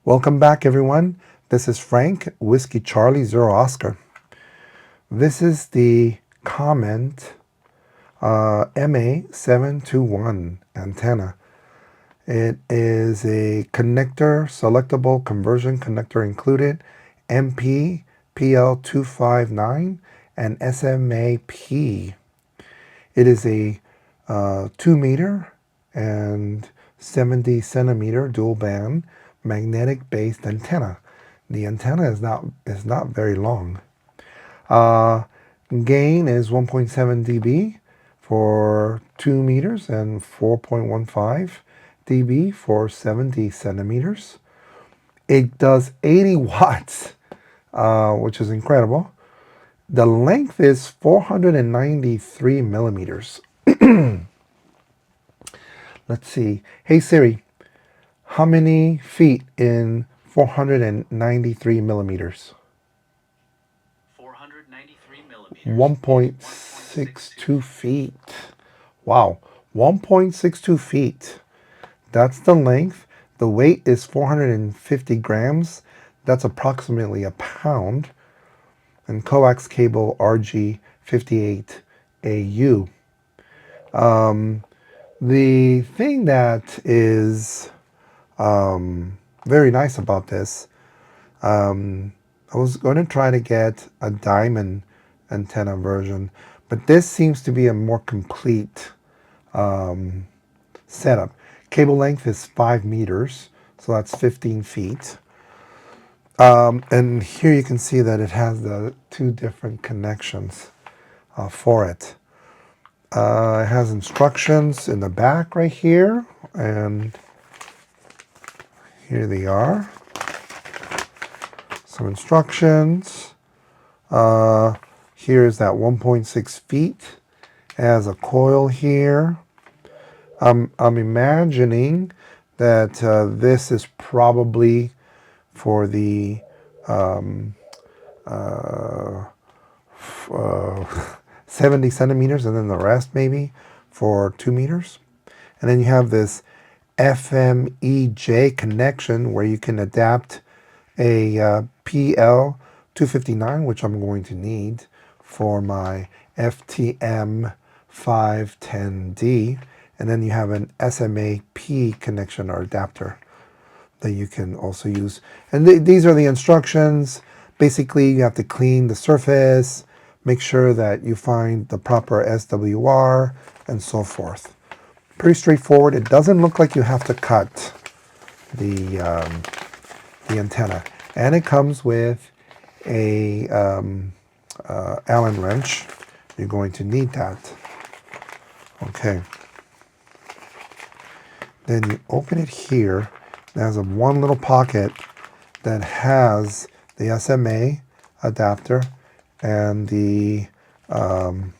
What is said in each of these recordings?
Welcome back, everyone. This is Frank, Whiskey Charlie Zero Oscar. This is the Comet MA-721 antenna. It is a connector, selectable conversion connector included, MP, PL259, and SMA-P. It is a 2 meter and 70 centimeter dual band magnetic based antenna. The antenna is not very long. Gain is 1.7 dB for 2 meters and 4.15 dB for 70 centimeters. It does 80 watts, which is incredible. The length is 493 millimeters. Let's see. Hey Siri, how many feet in 493 millimeters? 493 millimeters. 1.62 feet. Wow, 1.62 feet. That's the length. The weight is 450 grams. That's approximately a pound. And coax cable RG58AU. The thing that is very nice about this, I was going to try to get a diamond antenna version, but this seems to be a more complete setup. Cable length is 5 meters, so that's 15 feet. And here you can see that it has the 2 different connections for it. It has instructions in the back right here, and here they are. Some instructions. Here's that 1.6 feet. It has a coil here. I'm imagining that this is probably for the 70 centimeters, and then the rest maybe for 2 meters. And then you have this FMEJ connection where you can adapt a PL259, which I'm going to need for my FTM 510D. And then you have an SMA-P connection or adapter that you can also use. And these are the instructions. Basically, you have to clean the surface, make sure that you find the proper SWR, and so forth. Pretty straightforward. It doesn't look like you have to cut the antenna. And it comes with a Allen wrench. You're going to need that. Okay. Then you open it here. There's one little pocket that has the SMA adapter and the, what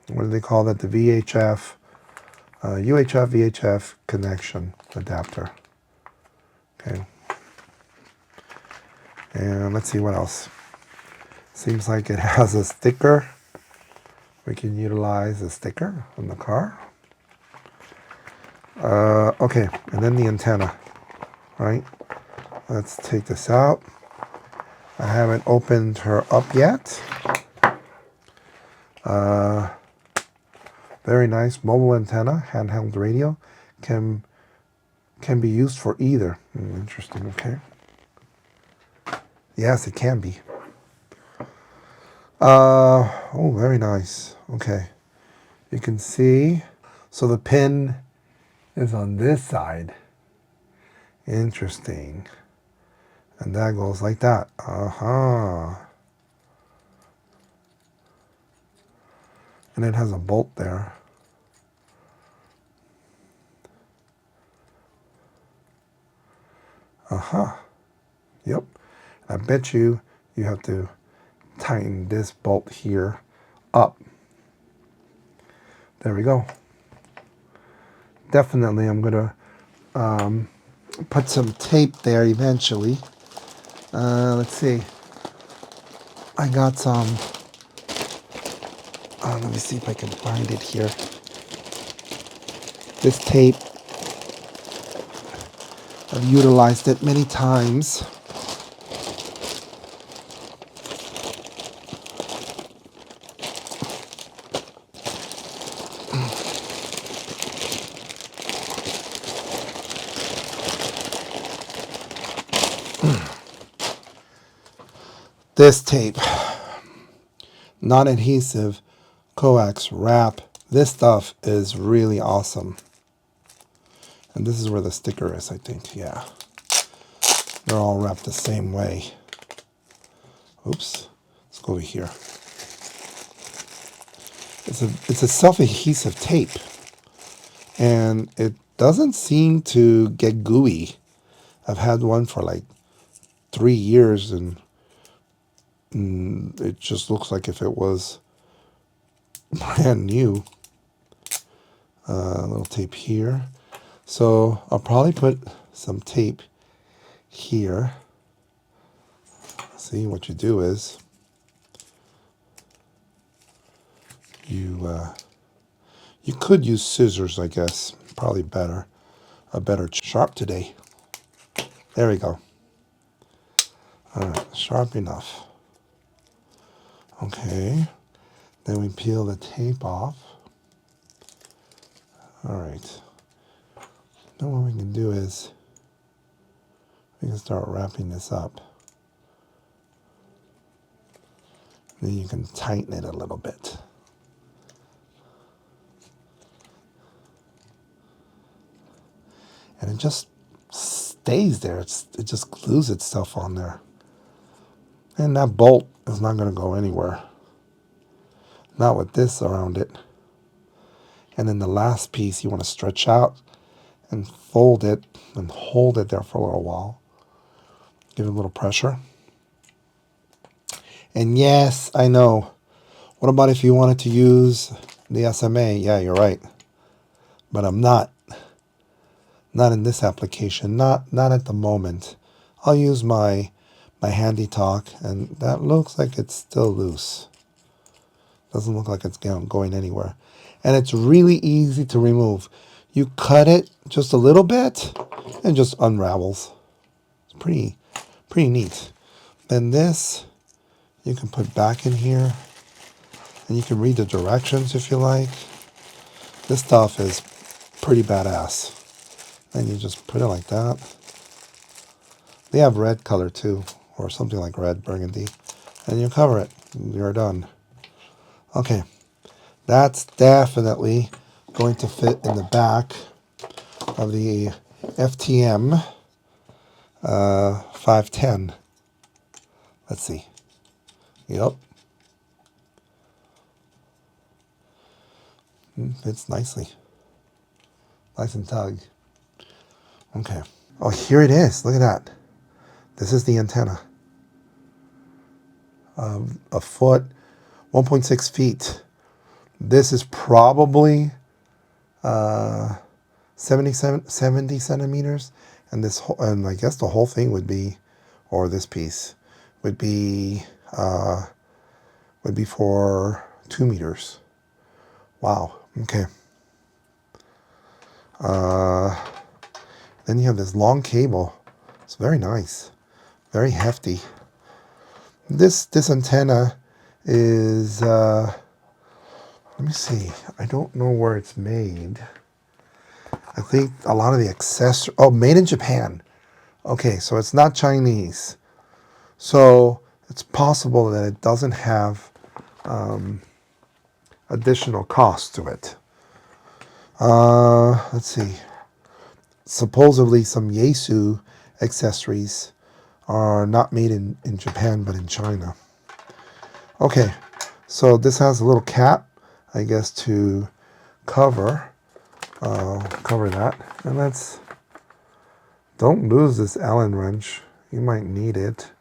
do they call that? The UHF VHF connection adapter. Okay. And let's see what else. Seems like it has a sticker. We can utilize a sticker on the car. Okay, and then the antenna, right? Let's take this out. I haven't opened her up yet. Very nice mobile antenna, handheld radio. Can be used for either. Interesting, okay. Yes, it can be. Oh, very nice. Okay. You can see, so the pin is on this side. Interesting. And that goes like that. And it has a bolt there. Yep. I bet you have to tighten this bolt here up. There we go. Definitely I'm going to put some tape there eventually. Let's see. I got some. Let me see if I can find it here. This tape I've utilized it many times. This tape, non-adhesive coax wrap. This stuff is really awesome. And this is where the sticker is, I think. Yeah. They're all wrapped the same way. Oops. Let's go over here. It's a self-adhesive tape. And it doesn't seem to get gooey. I've had one for like 3 years, and it just looks like if it was brand new. A little tape here. So I'll probably put some tape here. See, what you do is you could use scissors, I guess. Probably better. A better sharp today. There we go. All right, sharp enough. Okay. Then we peel the tape off. All right. Now what we can do is we can start wrapping this up. Then you can tighten it a little bit. And it just stays there. It just glues itself on there. And that bolt is not going to go anywhere. Not with this around it. And then the last piece you want to stretch out and fold it and hold it there for a little while. Give it a little pressure. And yes, I know. What about if you wanted to use the SMA? Yeah, you're right. But I'm not. Not in this application. Not at the moment. I'll use my handy talk, and that looks like it's still loose. Doesn't look like it's going anywhere. And it's really easy to remove. You cut it just a little bit and just unravels. It's pretty neat. Then this you can put back in here, and you can read the directions if you like. This stuff is pretty badass. And you just put it like that. They have red color too, or something like red burgundy. And you cover it. You're done. Okay. That's definitely going to fit in the back of the FTM 510. Let's see. Yep. Fits nicely. Nice and tug. Okay. Oh, here it is. Look at that. This is the antenna. A foot, 1.6 feet. This is probably 70 centimeters. And this whole, and I guess the whole thing would be, or this piece would be for 2 meters. Wow. Okay. Then you have this long cable. It's very nice, very hefty. This antenna is let me see. I don't know where it's made. I think a lot of the accessories. Oh, made in Japan. Okay, so it's not Chinese. So it's possible that it doesn't have additional cost to it. Let's see. Supposedly some yaesu accessories are not made in Japan but in China. Okay, so this has a little cap, I guess, to cover that. And don't lose this Allen wrench. You might need it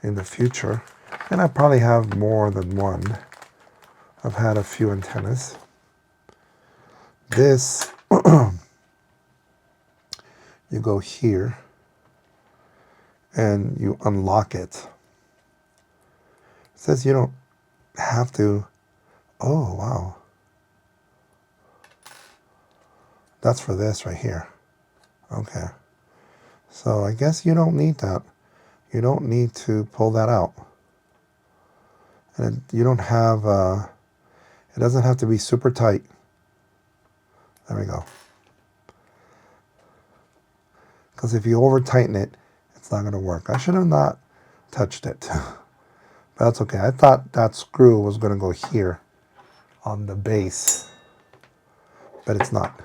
in the future. And I probably have more than one. I've had a few antennas. This, you go here and you unlock it. It says you don't have to. Oh, wow. That's for this right here. Okay. So I guess you don't need that. You don't need to pull that out. And you don't have, it doesn't have to be super tight. There we go. Because if you over tighten it, it's not going to work. I should have not touched it. But that's okay. I thought that screw was going to go here on the base. But it's not.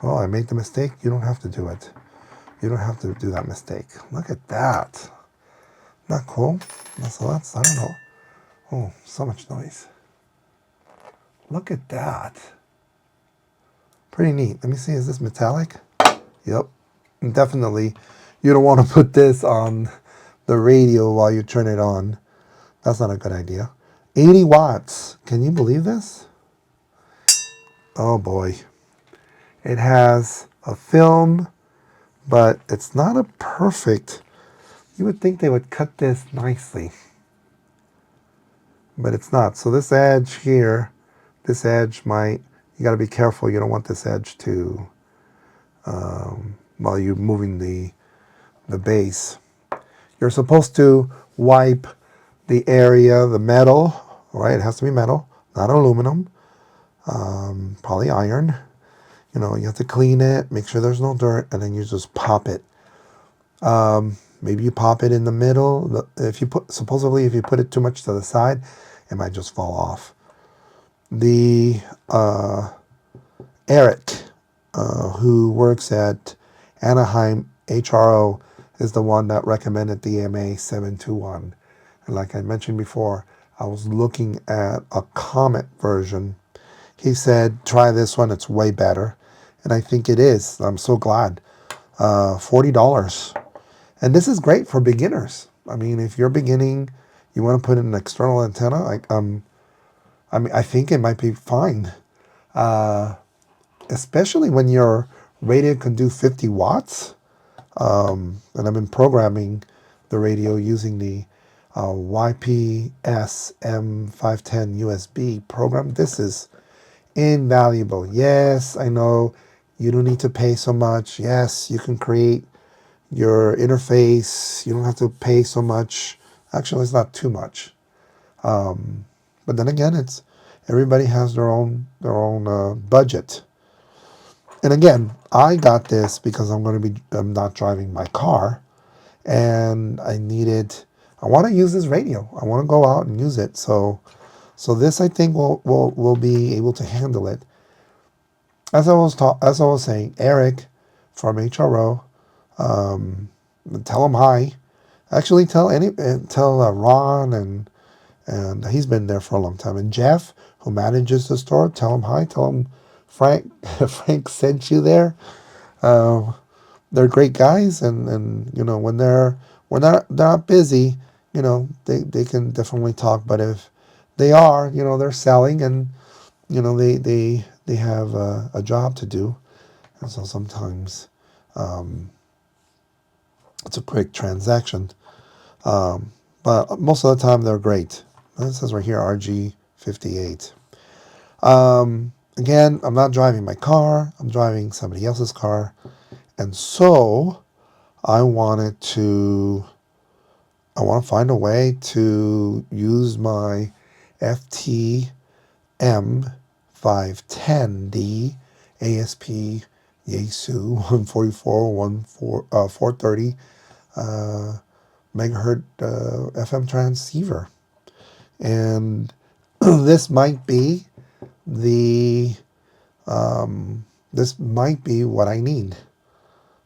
Oh, I made the mistake. You don't have to do it. You don't have to do that mistake. Look at that. Not cool? So that's, I don't know. Oh, so much noise. Look at that. Pretty neat. Let me see, is this metallic? Yep. And definitely, you don't want to put this on the radio while you turn it on. That's not a good idea. 80 watts. Can you believe this? Oh boy. It has a film, but it's not a perfect. You would think they would cut this nicely, but it's not. So this edge here, this edge might, you got to be careful. You don't want this edge to, while you're moving the base. You're supposed to wipe the area, the metal, right? It has to be metal, not aluminum, probably iron. You know, you have to clean it, make sure there's no dirt, and then you just pop it. Maybe you pop it in the middle. If you put, supposedly, if you put it too much to the side, it might just fall off. The Eric, who works at Anaheim HRO, is the one that recommended the MA-721. And like I mentioned before, I was looking at a Comet version. He said, try this one, it's way better. And I think it is. I'm so glad. $40. And this is great for beginners. I mean, if you're beginning, you want to put in an external antenna, I mean, I think it might be fine. Especially when your radio can do 50 watts. And I've been programming the radio using the YPS-M510 USB program. This is invaluable. Yes, I know you don't need to pay so much. Yes, you can create your interface. You don't have to pay so much. Actually, it's not too much. But then again, it's everybody has their own budget. And again, I got this because I'm not driving my car, and I want to use this radio. I want to go out and use it. So this, I think, will be able to handle it. As I was saying, Eric from HRO, tell him hi. Actually, tell Ron, and he's been there for a long time. And Jeff, who manages the store, tell him hi. Tell him Frank Frank sent you there. They're great guys, and you know, when they're not busy, you know, they can definitely talk. But if they are, you know, they're selling, and you know, they have a job to do, and so sometimes it's a quick transaction. But most of the time they're great. This says right here RG58. Again, I'm not driving my car. I'm driving somebody else's car, and so I want to find a way to use my FTM510D ASP yaesu 430 megahertz FM transceiver. And this might be the this might be what I need.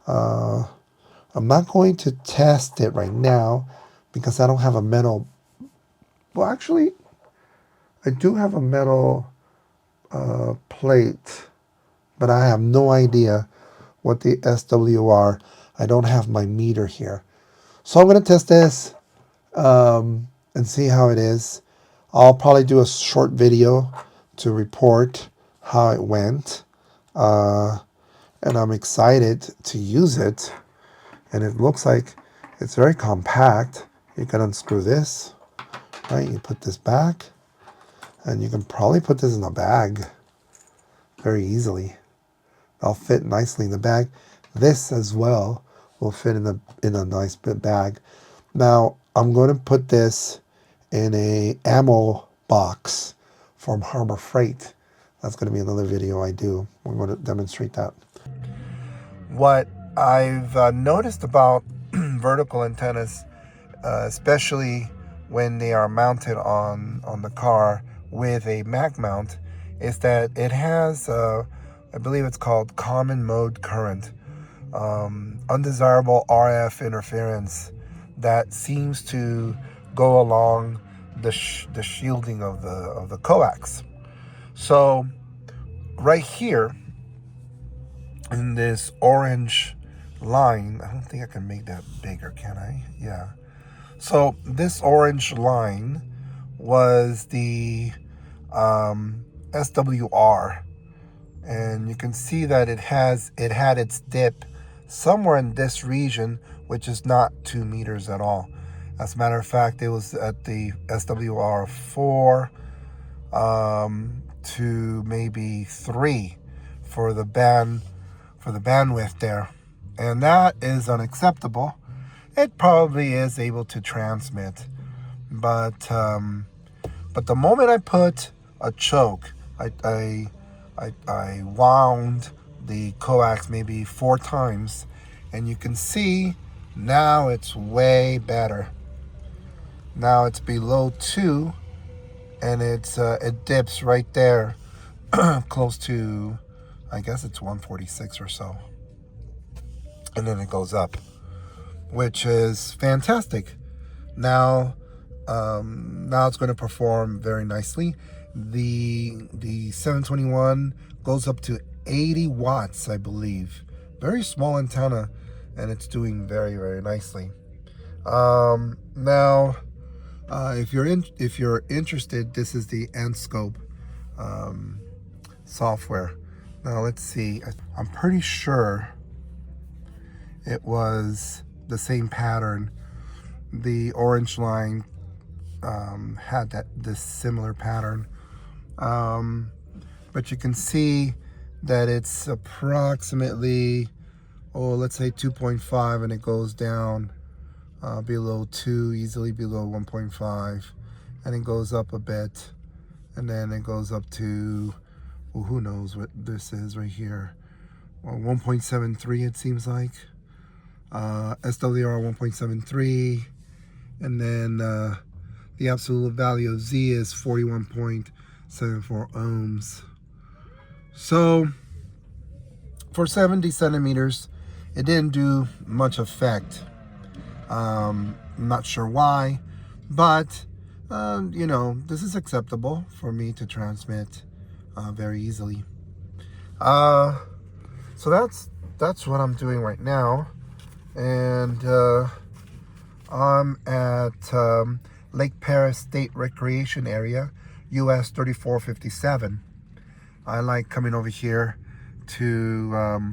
I'm not going to test it right now because I don't have a metal. Well, actually, I do have a metal plate, but I have no idea what the SWR. I don't have my meter here. So I'm going to test this and see how it is. I'll probably do a short video to report how it went. And I'm excited to use it. And it looks like it's very compact. You can unscrew this, right? You put this back, and you can probably put this in a bag very easily. That'll fit nicely in the bag. This as well will fit in a nice big bag. Now I'm going to put this in a ammo box from Harbor Freight. That's going to be another video I do. We're going to demonstrate that. What I've noticed about vertical antennas, especially when they are mounted on the car with a mag mount, is that it has, I believe it's called common mode current, undesirable RF interference that seems to go along the shielding of the coax. So right here in this orange line, I don't think I can make that bigger, can I? Yeah. So this orange line was the SWR, and you can see that it had its dip somewhere in this region, which is not 2 meters at all. As a matter of fact, it was at the SWR 4 to maybe 3 for the bandwidth there, and that is unacceptable. It probably is able to transmit, but the moment I put a choke, I wound the coax maybe 4 times, and you can see now it's way better. Now it's below 2, and it dips right there, close to, I guess it's 146 or so, and then it goes up, which is fantastic. Now it's going to perform very nicely. The 721 goes up to 80 watts, I believe. Very small antenna, and it's doing very, very nicely. Now, if you're interested, this is the Antscope software. Now let's see. I'm pretty sure it was the same pattern. The orange line had this similar pattern, but you can see that it's approximately, let's say 2.5, and it goes down below 2, easily below 1.5, and it goes up a bit, and then it goes up to, well, who knows what this is right here, 1.73 it seems like, SWR 1.73, and then the absolute value of Z is 41.74 ohms. So for 70 centimeters, it didn't do much effect. I'm not sure why, but this is acceptable for me to transmit very easily. So that's what I'm doing right now, and I'm at Lake Paris State Recreation Area, US 3457. I like coming over here to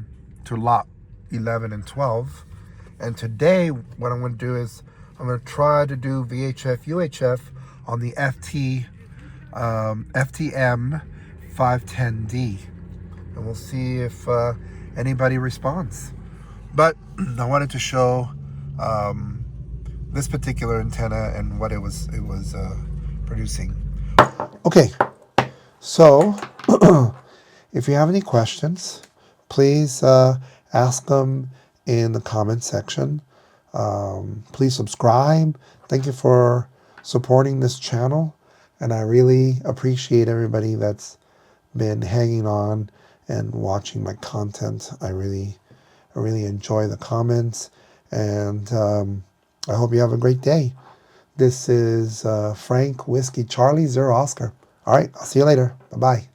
lot 11 and 12. And today, what I'm going to do is I'm going to try to do vhfuhf on the FTM 510D, and we'll see if anybody responds. But I wanted to show this particular antenna and what it was producing. Okay, so if you have any questions, please ask them in the comment section. Please subscribe. Thank you for supporting this channel, and I really appreciate everybody that's been hanging on and watching my content. I really enjoy the comments, and I hope you have a great day. This is Frank Whiskey Charlie 0 Oscar. All right, I'll see you later. Bye-bye.